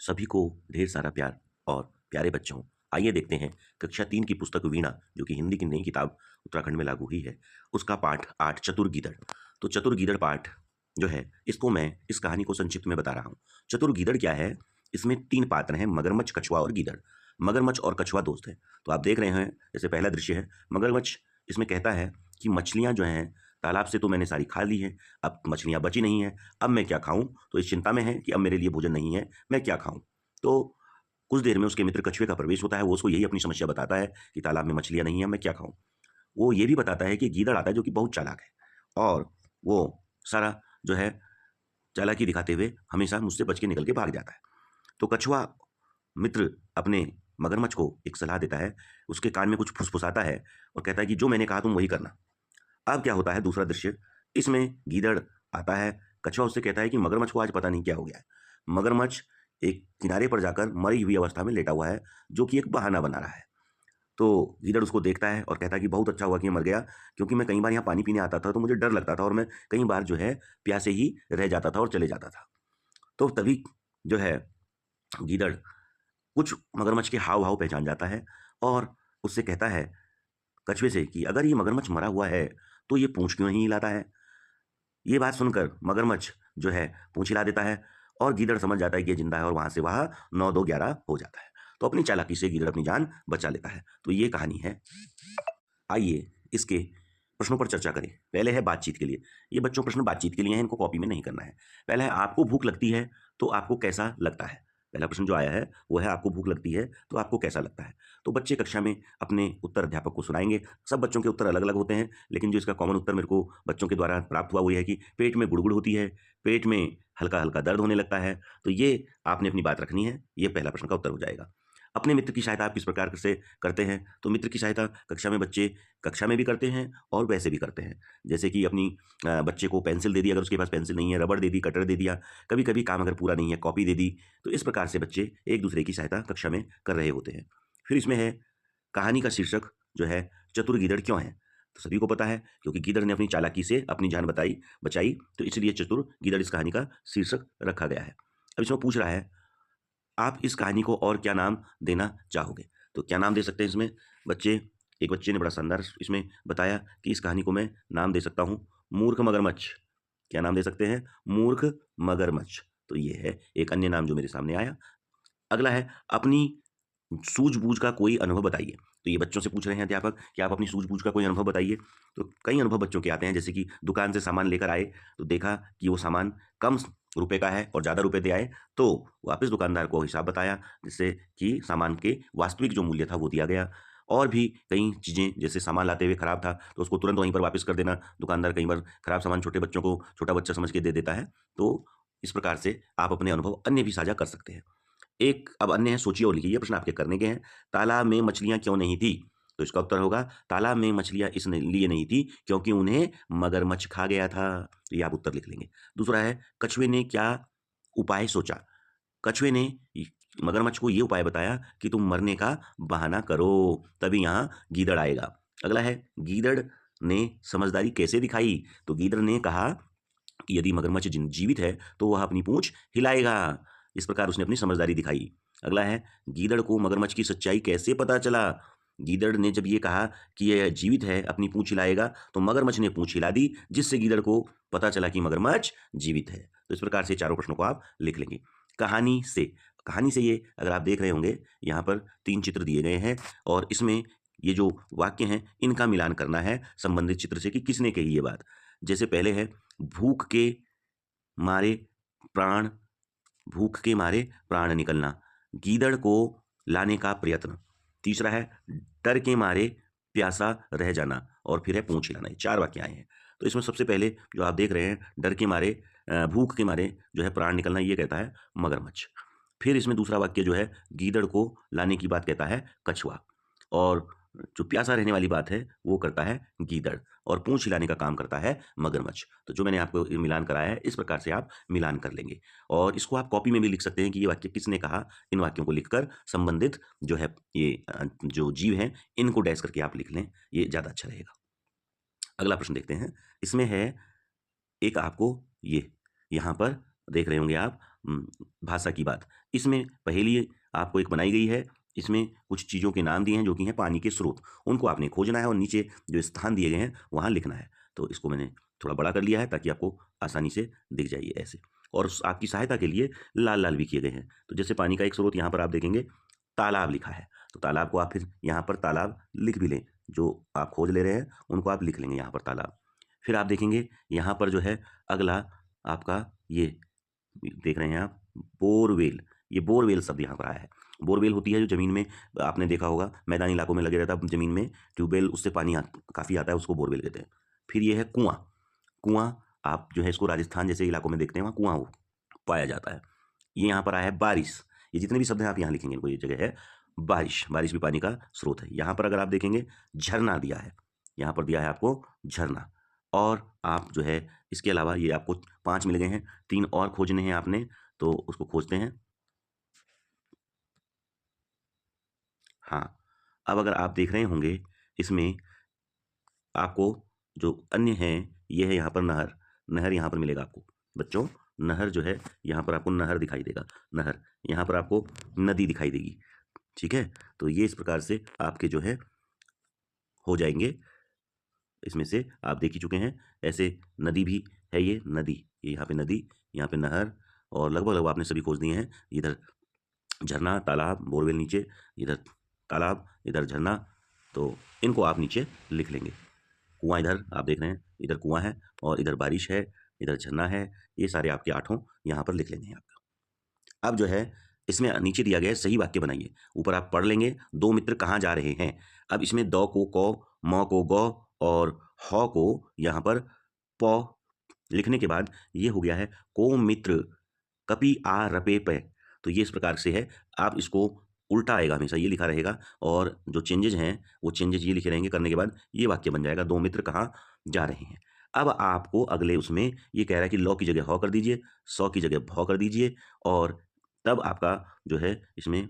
सभी को ढेर सारा प्यार और प्यारे बच्चों, आइए देखते हैं कक्षा 3 की पुस्तक वीणा, जो कि हिंदी की नई किताब उत्तराखंड में लागू हुई है, उसका पाठ 8 चतुर गीदड़। तो चतुर गीदड़ पाठ जो है, इसको मैं इस कहानी को संक्षिप्त में बता रहा हूँ। चतुर गीदड़ क्या है? इसमें 3 पात्र हैं, मगरमच्छ, कछुआ और गीदड़। मगरमच्छ और कछुआ दोस्त हैं। तो आप देख रहे हैं, जैसे पहला दृश्य है, मगरमच्छ इसमें कहता है कि मछलियाँ जो हैं तालाब से तो मैंने सारी खा ली हैं, अब मछलियाँ बची नहीं हैं, अब मैं क्या खाऊँ? तो इस चिंता में है कि अब मेरे लिए भोजन नहीं है, मैं क्या खाऊँ? तो कुछ देर में उसके मित्र कछुए का प्रवेश होता है। वो उसको यही अपनी समस्या बताता है कि तालाब में मछलियाँ नहीं हैं, मैं क्या खाऊँ? वो ये भी बताता है कि गीदड़ आता है, जो कि बहुत चालाक है, और वो सारा जो है चालाकी दिखाते हुए हमेशा मुझसे बच के निकल के भाग जाता है। तो कछुआ मित्र अपने मगरमच्छ को एक सलाह देता है, उसके कान में कुछ फुसफुसाता है और कहता है कि जो मैंने कहा तुम वही करना। अब क्या होता है, दूसरा दृश्य, इसमें गीदड़ आता है, कछुआ उससे कहता है कि मगरमच्छ को आज पता नहीं क्या हो गया है। मगरमच्छ एक किनारे पर जाकर मरी हुई अवस्था में लेटा हुआ है, जो कि एक बहाना बना रहा है। तो गीदड़ उसको देखता है और कहता है कि बहुत अच्छा हुआ कि ये मर गया, क्योंकि मैं कई बार यहाँ पानी पीने आता था तो मुझे डर लगता था और मैं कई बार जो है प्यासे ही रह जाता था और चले जाता था। तो तभी जो है गीदड़ कुछ मगरमच्छ के हाव भाव पहचान जाता है और उससे कहता है कछुए से कि अगर ये मगरमच्छ मरा हुआ है तो ये पूंछ क्यों नहीं हिलाता है? ये बात सुनकर मगरमच्छ जो है पूंछ हिला देता है और गीदड़ समझ जाता है कि ये जिंदा है और वहां से वह 9-2-11 हो जाता है। तो अपनी चालाकी से गीदड़ अपनी जान बचा लेता है। तो ये कहानी है। आइए इसके प्रश्नों पर चर्चा करें। पहले है बातचीत के लिए। ये बच्चों प्रश्न बातचीत के लिए हैं, इनको कॉपी में नहीं करना है। पहला है, आपको भूख लगती है तो आपको कैसा लगता है? पहला प्रश्न जो आया है वो है, आपको भूख लगती है तो आपको कैसा लगता है? तो बच्चे कक्षा में अपने उत्तर अध्यापक को सुनाएंगे। सब बच्चों के उत्तर अलग अलग होते हैं, लेकिन जो इसका कॉमन उत्तर मेरे को बच्चों के द्वारा प्राप्त हुआ वो ये है कि पेट में गुड़गुड़ होती है, पेट में हल्का हल्का दर्द होने लगता है। तो ये आपने अपनी बात रखनी है। ये पहला प्रश्न का उत्तर हो जाएगा। अपने मित्र की सहायता आप किस प्रकार से करते हैं? तो मित्र की सहायता कक्षा में बच्चे कक्षा में भी करते हैं और वैसे भी करते हैं। जैसे कि अपनी बच्चे को पेंसिल दे दी, अगर उसके पास पेंसिल नहीं है, रबड़ दे दी, कटर दे दिया, कभी-कभी काम अगर पूरा नहीं है, कॉपी दे दी। तो इस प्रकार से बच्चे एक-दूसरे की सहायता कक्षा में कर रहे होते हैं। फिर इसमें है, कहानी का शीर्षक जो है, चतुर गीदड़ क्यों है? तो सभी को पता है, क्योंकि गीदड़ ने अपनी चालाकी से अपनी जान बचाई, तो इसलिए चतुर गीदड़ इस कहानी का शीर्षक रखा गया है। अब इसमें पूछ रहा है, आप इस कहानी को और क्या नाम देना चाहोगे? तो क्या नाम दे सकते हैं इसमें बच्चे? एक बच्चे ने बड़ा शानदार इसमें बताया कि इस कहानी को मैं नाम दे सकता हूँ मूर्ख मगरमच्छ। क्या नाम दे सकते हैं? मूर्ख मगरमच्छ। तो ये है एक अन्य नाम जो मेरे सामने आया। अगला है, अपनी सूझबूझ का कोई अनुभव बताइए। तो ये बच्चों से पूछ रहे हैं अध्यापक कि आप अपनी सूझबूझ का कोई अनुभव बताइए। तो कई अनुभव बच्चों के आते हैं, जैसे कि दुकान से सामान लेकर आए, तो देखा कि वो सामान कम रुपए का है और ज़्यादा रुपए दे आए, तो वापस दुकानदार को हिसाब बताया, जिससे कि सामान के वास्तविक जो मूल्य था वो दिया गया। और भी कई चीज़ें, जैसे सामान लाते हुए खराब था तो उसको तुरंत वहीं पर वापस कर देना। दुकानदार कई बार खराब सामान छोटे बच्चों को छोटा बच्चा समझ के दे देता है। तो इस प्रकार से आप अपने अनुभव अन्य भी साझा कर सकते हैं। एक अब अन्य है, सोचिए और लिखिए। ये प्रश्न आपके करने के हैं। तालाब में मछलियाँ क्यों नहीं थी? तो इसका उत्तर होगा, तालाब में मछलियाँ लिए नहीं थी क्योंकि उन्हें मगरमच्छ खा गया था। तो ये आप उत्तर लिख लेंगे। दूसरा है, कछुए ने क्या उपाय सोचा? कछुए ने इ मगरमच्छ को ये उपाय बताया कि तुम मरने का बहाना करो, तभी यहाँ गीदड़ आएगा। अगला है, गीदड़ ने समझदारी कैसे दिखाई? तो गीदड़ ने कहा कि यदि मगरमच्छ जीवित है तो वह अपनी पूंछ हिलाएगा। इस प्रकार उसने अपनी समझदारी दिखाई। अगला है, गीदड़ को मगरमच्छ की सच्चाई कैसे पता चला? गीदड़ ने जब ये कहा कि यह जीवित है, अपनी पूंछ हिलाएगा, तो मगरमच्छ ने पूंछ हिला दी, जिससे गीदड़ को पता चला कि मगरमच्छ जीवित है। तो इस प्रकार से चारों प्रश्नों को आप लिख लेंगे। कहानी से ये अगर आप देख रहे होंगे, यहाँ पर 3 चित्र दिए गए हैं और इसमें ये जो वाक्य हैं इनका मिलान करना है संबंधित चित्र से कि किसने कही ये बात। जैसे पहले है, भूख के मारे प्राण भूख के मारे प्राण निकलना, गीदड़ को लाने का प्रयत्न। तीसरा है, डर के मारे प्यासा रह जाना, और फिर है पूंछ हिलाना। ये 4 वाक्य आए हैं। तो इसमें सबसे पहले जो आप देख रहे हैं, डर के मारे भूख के मारे जो है प्राण निकलना, ये कहता है मगरमच्छ। फिर इसमें दूसरा वाक्य जो है, गीदड़ को लाने की बात कहता है कछुआ, और जो प्यासा रहने वाली बात है वो करता है गीदड़, और पूंछ हिलाने का काम करता है मगरमच्छ। तो जो मैंने आपको ये मिलान कराया है, इस प्रकार से आप मिलान कर लेंगे और इसको आप कॉपी में भी लिख सकते हैं कि ये वाक्य किसने कहा। इन वाक्यों को लिखकर संबंधित जो है ये जो जीव हैं इनको डैश करके आप लिख लें, ये ज़्यादा अच्छा रहेगा। अगला प्रश्न देखते हैं। इसमें है एक, आपको ये यहाँ पर देख रहे होंगे आप, भाषा की बात। इसमें पहेली आपको एक बनाई गई है, इसमें कुछ चीज़ों के नाम दिए हैं जो कि हैं पानी के स्रोत, उनको आपने खोजना है और नीचे जो स्थान दिए गए हैं वहाँ लिखना है। तो इसको मैंने थोड़ा बड़ा कर लिया है ताकि आपको आसानी से दिख जाए ये ऐसे, और आपकी सहायता के लिए लाल-लाल भी किए गए हैं। तो जैसे पानी का एक स्रोत यहाँ पर आप देखेंगे तालाब लिखा है, तो तालाब को आप फिर यहाँ पर तालाब लिख भी लें, जो आप खोज ले रहे हैं उनको आप लिख लेंगे यहाँ पर तालाब। फिर आप देखेंगे यहाँ पर जो है अगला आपका ये देख रहे हैं आप बोरवेल, ये बोरवेल शब्द यहाँ पर आया है। बोरवेल होती है जो ज़मीन में, आपने देखा होगा मैदानी इलाकों में लगे रहता है ज़मीन में ट्यूबवेल, उससे पानी काफ़ी आता है, उसको बोरवेल कहते हैं। फिर ये है कुआँ, कुआँ आप जो है इसको राजस्थान जैसे इलाकों में देखते हैं वहाँ कुआँ पाया जाता है। ये यहाँ पर आया है बारिश, ये जितने भी शब्द हैं आप यहाँ लिखेंगे इनको, ये जगह है बारिश, बारिश भी पानी का स्रोत है। यहाँ पर अगर आप देखेंगे झरना दिया है, यहाँ पर दिया है आपको झरना, और आप जो है इसके अलावा ये आपको 5 मिल गए हैं, 3 और खोजने हैं आपने, तो उसको खोजते हैं। हाँ, अब अगर आप देख रहे होंगे इसमें आपको जो अन्य हैं, ये है यहाँ पर नहर, नहर यहाँ पर मिलेगा आपको बच्चों, नहर जो है यहाँ पर आपको नहर दिखाई देगा, नहर यहाँ पर आपको नदी दिखाई देगी, ठीक है। तो ये इस प्रकार से आपके जो है हो जाएंगे, इसमें से आप देख ही चुके हैं। ऐसे नदी भी है, ये नदी, ये यहाँ पे नदी, यहाँ पे नहर, और लगभग लगभग आपने सभी खोज दिए हैं। इधर झरना, तालाब, बोरवेल नीचे, इधर तालाब, इधर झरना, तो इनको आप नीचे लिख लेंगे। कुआँ इधर आप देख रहे हैं, इधर कुआँ है और इधर बारिश है, इधर झरना है, ये सारे आपके 8 यहाँ पर लिख लेंगे आपका। अब जो है इसमें नीचे दिया गया है सही वाक्य बनाइए, ऊपर आप पढ़ लेंगे, 2 मित्र कहाँ जा रहे हैं। अब इसमें द को क, म को ग और ह को यहाँ पर प लिखने के बाद ये हो गया है को मित्र कपि आ रपे पे। तो ये इस प्रकार से है, आप इसको उल्टा आएगा हमेशा, ये लिखा रहेगा, और जो चेंजेज हैं वो चेंजेज ये लिखे रहेंगे, करने के बाद ये वाक्य बन जाएगा 2 मित्र कहाँ जा रहे हैं। अब आपको अगले उसमें ये कह रहा है कि लौ की जगह हौ कर दीजिए, सौ की जगह भौ कर दीजिए, और तब आपका जो है इसमें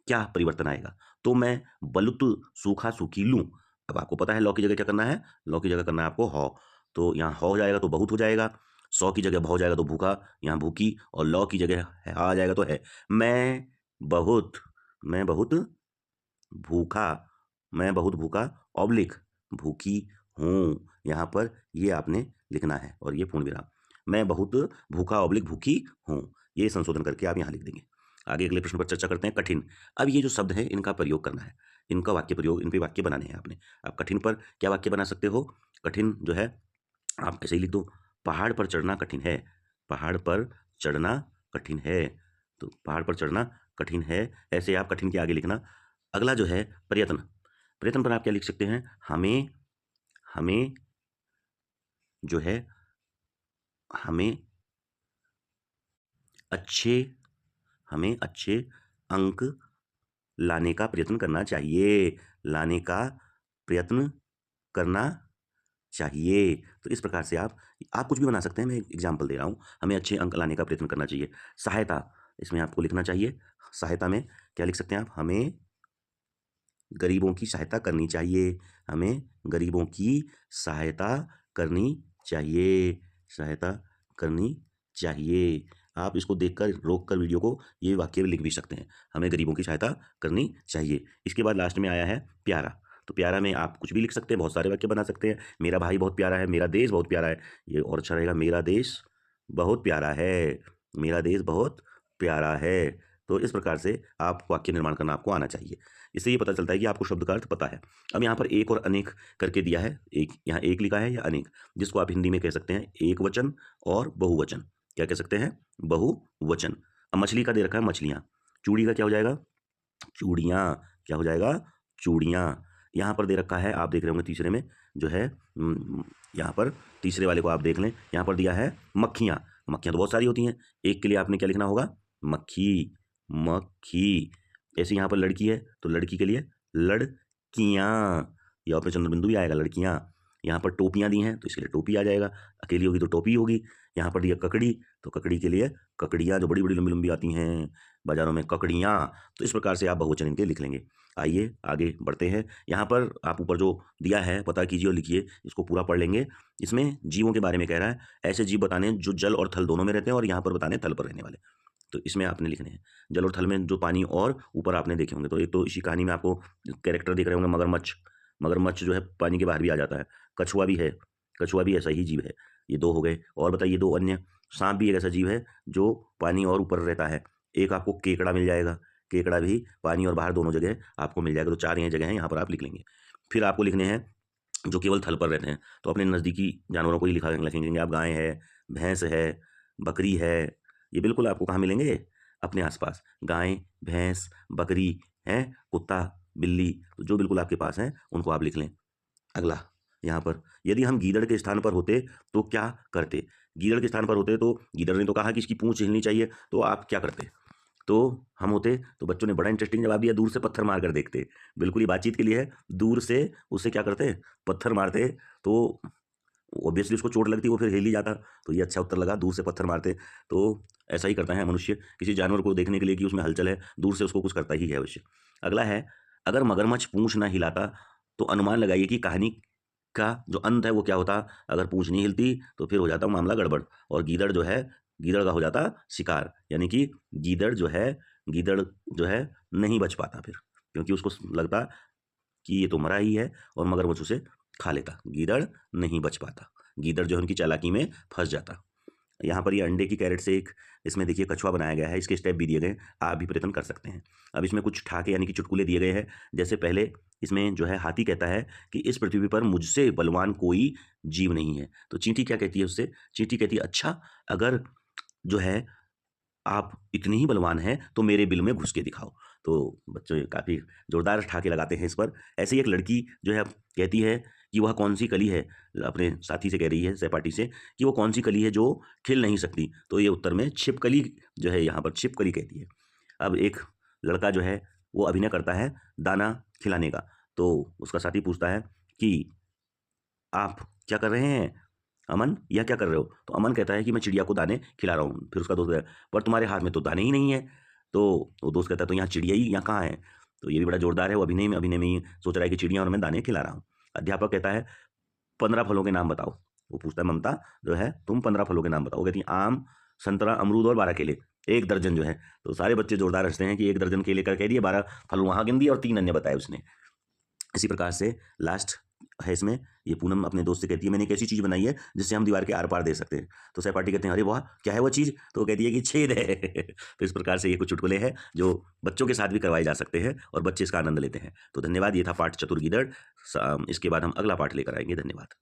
क्या परिवर्तन आएगा। तो मैं बलुत सूखा सूखी लूँ। अब आपको पता है लौ की जगह क्या करना है, लौ की जगह करना है आपको हौ, तो यहाँ हौ हो जाएगा तो बहुत हो जाएगा, सौ की जगह भौ हो जाएगा तो भूखा, यहाँ भूखी, और लौ की जगह है आ जाएगा तो है। बहुत मैं बहुत भूखा, मैं बहुत भूखा ऑब्लिक भूखी हूँ, यहाँ पर ये आपने लिखना है, और ये पूर्ण विराम, मैं बहुत भूखा ऑब्लिक भूखी हूँ, ये संशोधन करके आप यहाँ लिख देंगे। आगे अगले प्रश्न पर चर्चा करते हैं कठिन। अब ये जो शब्द हैं इनका प्रयोग करना है, इनका वाक्य प्रयोग, इन पे वाक्य बनाने हैं आपने। आप कठिन पर क्या वाक्य बना सकते हो, कठिन जो है आप ऐसे ही लिख दो, पहाड़ पर चढ़ना कठिन है, पहाड़ पर चढ़ना कठिन है, तो पहाड़ पर चढ़ना कठिन है, ऐसे आप कठिन के आगे लिखना। अगला जो है प्रयत्न, प्रयत्न पर आप क्या लिख सकते हैं, हमें हमें जो है हमें अच्छे हमें अच्छे अंक लाने का प्रयत्न करना चाहिए, लाने का प्रयत्न करना चाहिए। तो इस प्रकार से आप कुछ भी बना सकते हैं, मैं एग्जाम्पल दे रहा हूँ, हमें अच्छे अंक लाने का प्रयत्न करना चाहिए। सहायता, इसमें आपको लिखना चाहिए, सहायता में क्या लिख सकते हैं आप, हमें गरीबों की सहायता करनी चाहिए, हमें गरीबों की सहायता करनी चाहिए, सहायता करनी चाहिए। आप इसको देखकर रोक कर वीडियो को ये वाक्य भी लिख भी सकते हैं, हमें गरीबों की सहायता करनी चाहिए। इसके बाद लास्ट में आया है प्यारा, तो प्यारा में आप कुछ भी लिख सकते हैं, बहुत सारे वाक्य बना सकते हैं। मेरा भाई बहुत प्यारा है, मेरा देश बहुत प्यारा है, ये और अच्छा रहेगा, मेरा देश बहुत प्यारा है, मेरा देश बहुत प्यारा है। तो इस प्रकार से आप वाक्य निर्माण करना आपको आना चाहिए, इससे ये पता चलता है कि आपको शब्द का अर्थ पता है। अब यहाँ पर एक और अनेक करके दिया है, एक यहाँ एक लिखा है या अनेक, जिसको आप हिंदी में कह सकते हैं एक वचन और बहुवचन। क्या कह सकते हैं, बहुवचन। अब मछली का दे रखा है मछलियाँ, चूड़ी का क्या हो जाएगा, चूड़ियाँ, क्या हो जाएगा, चूड़ियाँ। यहाँ पर दे रखा है, आप देख रहे होंगे तीसरे में जो है, यहाँ पर तीसरे वाले को आप देख लें, यहाँ पर दिया है मक्खियाँ, मक्खियाँ तो बहुत सारी होती हैं, एक के लिए आपने क्या लिखना होगा, मक्खी, मक्खी। ऐसे यहाँ पर लड़की है तो लड़की के लिए लड़कियाँ, यहाँ पर चंद्र बिंदु भी आएगा, लड़कियाँ। यहाँ पर टोपियाँ दी हैं तो इसके लिए टोपी आ जाएगा, अकेली होगी तो टोपी होगी। यहाँ पर दिया ककड़ी, तो ककड़ी के लिए ककड़ियाँ, जो बड़ी बड़ी लंबी लंबी आती हैं बाजारों में, ककड़ियाँ। तो इस प्रकार से आप बहुवचन इनके लिख लेंगे। आइए आगे बढ़ते हैं। यहाँ पर आप ऊपर जो दिया है पता कीजिए और लिखिए, इसको पूरा पढ़ लेंगे। इसमें जीवों के बारे में कह रहा है, ऐसे जीव बताने जो जल और थल दोनों में रहते हैं, और यहाँ पर बताने थल पर रहने वाले। तो इसमें आपने लिखने हैं। जल और थल में जो पानी और ऊपर आपने देखे होंगे, तो एक तो इसी कहानी में आपको कैरेक्टर दिख रहे होंगे, मगरमच्छ। मगरमच्छ जो है पानी के बाहर भी आ जाता है। कछुआ भी है, कछुआ भी ऐसा ही जीव है। ये 2 हो गए। और बताइए 2 अन्य। सांप भी एक ऐसा जीव है जो पानी और ऊपर रहता है। एक आपको केकड़ा मिल जाएगा, केकड़ा भी पानी और बाहर दोनों जगह आपको मिल जाएगा। तो 4 ये जगह हैं, यहाँ पर आप लिख लेंगे। फिर आपको लिखने हैं जो केवल थल पर रहते हैं, तो अपने नज़दीकी जानवरों को ही लिखेंगे आप। गाय है, भैंस है, बकरी है, ये बिल्कुल आपको कहाँ मिलेंगे? अपने आसपास। गाय, भैंस, बकरी है, कुत्ता, बिल्ली, तो जो बिल्कुल आपके पास हैं उनको आप लिख लें। अगला यहाँ पर, यदि हम गीदड़ के स्थान पर होते तो क्या करते? गीदड़ के स्थान पर होते तो गीदड़ ने तो कहा कि इसकी पूंछ हिलनी चाहिए, तो आप क्या करते? तो हम होते तो बच्चों ने बड़ा इंटरेस्टिंग जवाब दिया, दूर से पत्थर मार कर देखते। बिल्कुल ये बातचीत के लिए है। दूर से उससे क्या करते? पत्थर मारते। तो ऑब्वियसली उसको चोट लगती, वो फिर हिल ही जाता। तो ये अच्छा उत्तर लगा, दूर से पत्थर मारते। तो ऐसा ही करता है मनुष्य किसी जानवर को देखने के लिए कि उसमें हलचल है, दूर से उसको कुछ करता ही है अवश्य। अगला है, अगर मगरमच्छ पूंछ ना हिलाता तो अनुमान लगाइए कि कहानी का जो अंत है वो क्या होता? अगर पूंछ नहीं हिलती तो फिर हो जाता मामला गड़बड़, और गीदड़ जो है, गीदड़ का हो जाता शिकार। यानी कि गीदड़ जो है नहीं बच पाता फिर, क्योंकि उसको लगता कि ये तो मरा ही है और मगरमच्छ उसे खा लेता। गीदड़ नहीं बच पाता, गीदड़ जो है उनकी चालाकी में फंस जाता। यहाँ पर ये अंडे की कैरेट से एक इसमें देखिए कछुआ बनाया गया है, इसके स्टेप भी दिए गए, आप भी प्रयत्न कर सकते हैं। अब इसमें कुछ ठाके यानी कि चुटकुले दिए गए हैं। जैसे पहले इसमें जो है हाथी कहता है कि इस पृथ्वी पर मुझसे बलवान कोई जीव नहीं है। तो चींटी क्या कहती है उससे? चींटी कहती है, अच्छा अगर जो है आप इतनी ही बलवान हैं तो मेरे बिल में घुस के दिखाओ। तो बच्चों काफ़ी ज़ोरदार ठाके लगाते हैं इस पर। ऐसे ही एक लड़की जो है कहती है कि वह कौन सी कली है, अपने साथी से कह रही है, सहपाठी से, कि वो कौन सी कली है जो खिल नहीं सकती। तो ये उत्तर में छिपकली जो है, यहाँ पर छिपकली कहती है। अब एक लड़का जो है वो अभिनय करता है दाना खिलाने का, तो उसका साथी पूछता है कि आप क्या कर रहे हैं अमन, यह क्या कर रहे हो? तो अमन कहता है कि मैं चिड़िया को दाने खिला रहा हूँ। फिर उसका दोस्त कहता है, पर तुम्हारे हाथ में तो दाने ही नहीं है। तो वो दोस्त कहता है, तो यहाँ चिड़िया ही यहाँ कहाँ है? तो ये भी बड़ा जोरदार है, वो अभिनय में ही सोच रहा है कि चिड़िया और मैं दाने खिला रहा हूँ। अध्यापक कहता है 15 फलों के नाम बताओ। वो पूछता है ममता जो है, तुम 15 फलों के नाम बताओ। वो कहती है आम, संतरा, अमरूद और 12 केले। 1 दर्जन जो है। तो सारे बच्चे जोरदार हंसते हैं कि 1 दर्जन केले कर कह दिए, 12 फल वहाँ गिन दिए और 3 अन्य बताए उसने। इसी प्रकार से लास्ट है इसमें, ये पूनम अपने दोस्त से कहती है मैंने एक ऐसी चीज़ बनाई है जिससे हम दीवार के आर पार दे सकते हैं। तो सहपाठी कहते हैं अरे वाह क्या है वो चीज़? तो वो कहती है कि छेद है। तो इस प्रकार से ये कुछ चुटकुले हैं जो बच्चों के साथ भी करवाए जा सकते हैं और बच्चे इसका आनंद लेते हैं। तो धन्यवाद, ये था पाठ चतुर गीदड़। इसके बाद हम अगला पाठ लेकर आएंगे। धन्यवाद।